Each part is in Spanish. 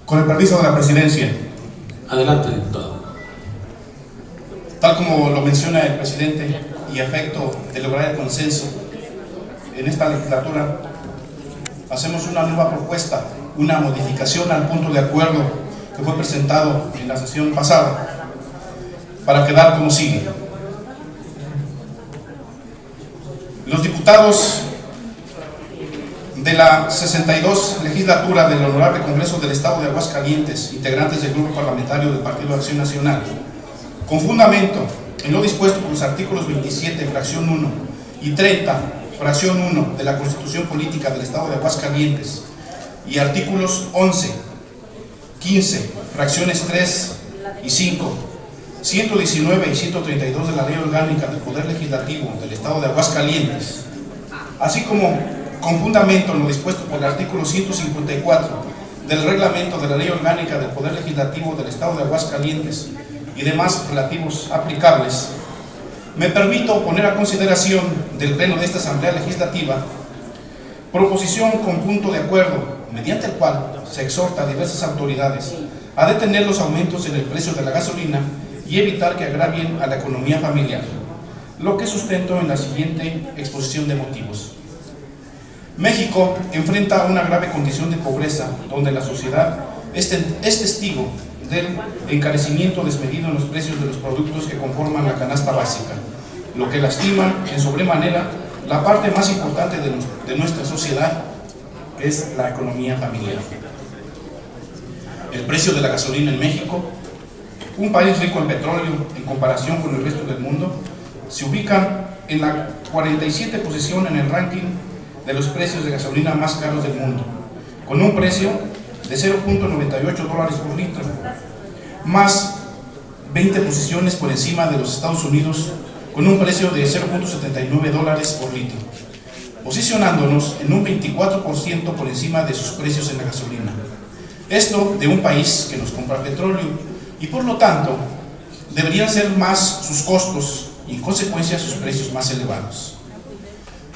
Con el permiso de la presidencia. Adelante, diputado. Tal como lo menciona el presidente y a efecto de lograr el consenso en esta legislatura, hacemos una nueva propuesta, una modificación al punto de acuerdo que fue presentado en la sesión pasada, para quedar como sigue. Los diputados de la 62 legislatura del Honorable Congreso del Estado de Aguascalientes, integrantes del Grupo Parlamentario del Partido de Acción Nacional, con fundamento en lo dispuesto por los artículos 27, fracción 1 y 30, fracción 1 de la Constitución Política del Estado de Aguascalientes y artículos 11, 15, fracciones 3 y 5, 119 y 132 de la Ley Orgánica del Poder Legislativo del Estado de Aguascalientes, así como con fundamento en lo dispuesto por el artículo 154 del Reglamento de la Ley Orgánica del Poder Legislativo del Estado de Aguascalientes y demás relativos aplicables, me permito poner a consideración del Pleno de esta Asamblea Legislativa proposición con punto de acuerdo, mediante el cual se exhorta a diversas autoridades a detener los aumentos en el precio de la gasolina y evitar que agravien a la economía familiar, lo que sustento en la siguiente exposición de motivos. México enfrenta una grave condición de pobreza, donde la sociedad es testigo del encarecimiento desmedido en los precios de los productos que conforman la canasta básica, lo que lastima en sobremanera la parte más importante de nuestra sociedad, que es la economía familiar. El precio de la gasolina en México, un país rico en petróleo en comparación con el resto del mundo, se ubica en la 47 posición en el ranking de los precios de gasolina más caros del mundo, con un precio de $0.98 por litro, más 20 posiciones por encima de los Estados Unidos, con un precio de $0.79 por litro, posicionándonos en un 24% por encima de sus precios en la gasolina. Esto de un país que nos compra petróleo y por lo tanto deberían ser más sus costos y en consecuencia sus precios más elevados.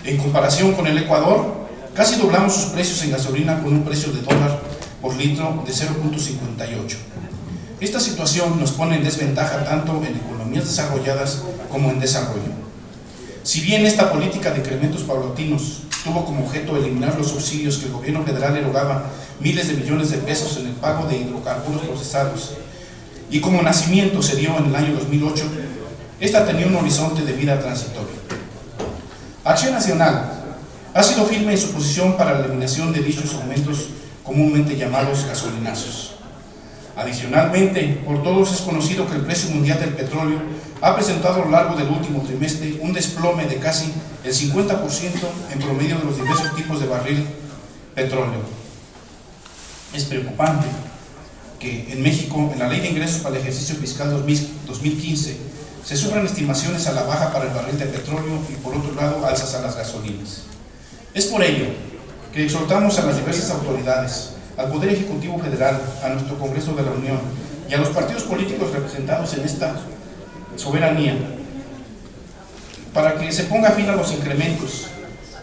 En comparación con el Ecuador, casi doblamos sus precios en gasolina con un precio de dólar por litro de 0.58. Esta situación nos pone en desventaja tanto en economías desarrolladas como en desarrollo. Si bien esta política de incrementos paulatinos tuvo como objeto eliminar los subsidios que el gobierno federal erogaba miles de millones de pesos en el pago de hidrocarburos procesados, y como nacimiento se dio en el año 2008, esta tenía un horizonte de vida transitorio. Acción Nacional ha sido firme en su posición para la eliminación de dichos aumentos comúnmente llamados gasolinazos. Adicionalmente, por todos es conocido que el precio mundial del petróleo ha presentado a lo largo del último trimestre un desplome de casi el 50% en promedio de los diversos tipos de barril petróleo. Es preocupante que en México, en la Ley de Ingresos para el ejercicio fiscal 2015, se sufran estimaciones a la baja para el barril de petróleo y por otro lado alzas a las gasolinas. Es por ello que exhortamos a las diversas autoridades, al Poder Ejecutivo Federal, a nuestro Congreso de la Unión y a los partidos políticos representados en esta soberanía, para que se ponga fin a los incrementos,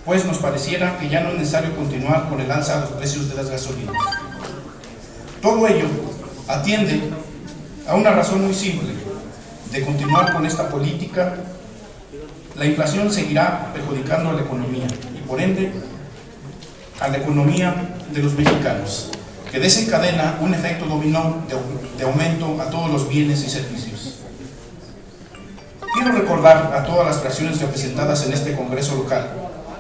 pues nos pareciera que ya no es necesario continuar con el alza a los precios de las gasolinas. Todo ello atiende a una razón muy simple: de continuar con esta política, la inflación seguirá perjudicando a la economía y por ende a la economía de los mexicanos, que desencadena un efecto dominó de aumento a todos los bienes y servicios. Quiero recordar a todas las fracciones representadas en este Congreso local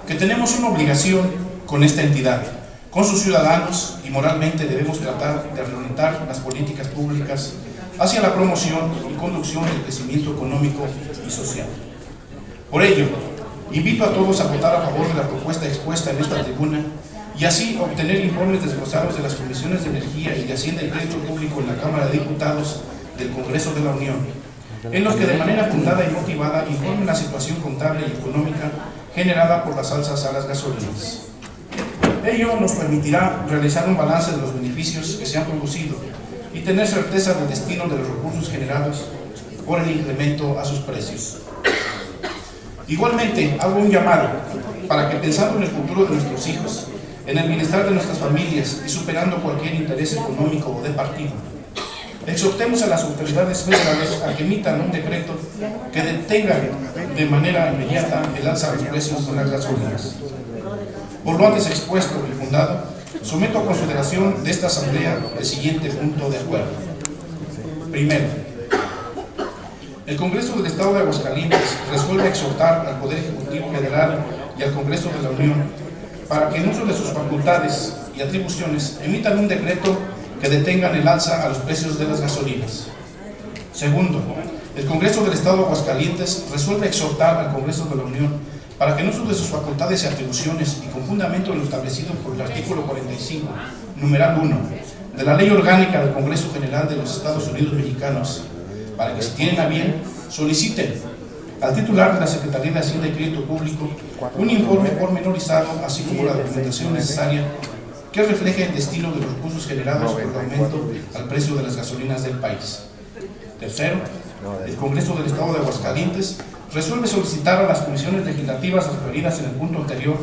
que tenemos una obligación con esta entidad, con sus ciudadanos, y moralmente debemos tratar de reorientar las políticas públicas hacia la promoción y conducción del crecimiento económico y social. Por ello, invito a todos a votar a favor de la propuesta expuesta en esta tribuna y así obtener informes desglosados de las comisiones de Energía y de Hacienda y Crédito Público en la Cámara de Diputados del Congreso de la Unión, en los que de manera fundada y motivada informen la situación contable y económica generada por las alzas a las gasolinas. Ello nos permitirá realizar un balance de los beneficios que se han producido y tener certeza del destino de los recursos generados por el incremento a sus precios. Igualmente, hago un llamado para que, pensando en el futuro de nuestros hijos, en el bienestar de nuestras familias y superando cualquier interés económico o de partido. Exhortemos a las autoridades federales a que emitan un decreto que detenga de manera inmediata el alza de los precios de las gasolinas. Por lo antes expuesto y fundado, someto a consideración de esta Asamblea el siguiente punto de acuerdo. Primero, el Congreso del Estado de Aguascalientes resuelve exhortar al Poder Ejecutivo Federal y al Congreso de la Unión para que en uso de sus facultades y atribuciones emitan un decreto que detengan el alza a los precios de las gasolinas. Segundo, el Congreso del Estado de Aguascalientes resuelve exhortar al Congreso de la Unión para que en uso de sus facultades y atribuciones y con fundamento en lo establecido por el artículo 45, numeral 1, de la Ley Orgánica del Congreso General de los Estados Unidos Mexicanos, para que si tienen a bien, soliciten al titular de la Secretaría de Hacienda y Crédito Público un informe pormenorizado, así como la documentación necesaria que refleje el destino de los recursos generados por el aumento al precio de las gasolinas del país. Tercero, el Congreso del Estado de Aguascalientes resuelve solicitar a las comisiones legislativas referidas en el punto anterior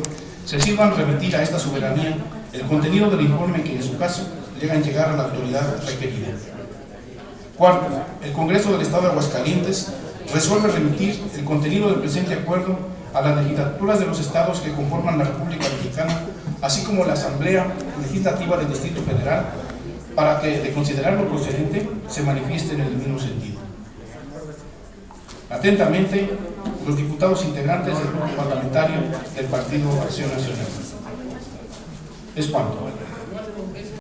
se sirvan remitir a esta soberanía el contenido del informe que en su caso llegar a la autoridad requerida. Cuarto, el Congreso del Estado de Aguascalientes resuelve remitir el contenido del presente acuerdo a las legislaturas de los estados que conforman la República Mexicana, así como la Asamblea Legislativa del Distrito Federal, para que, de considerarlo procedente, se manifieste en el mismo sentido. Atentamente, los diputados integrantes del grupo parlamentario del Partido Acción Nacional. Es cuanto.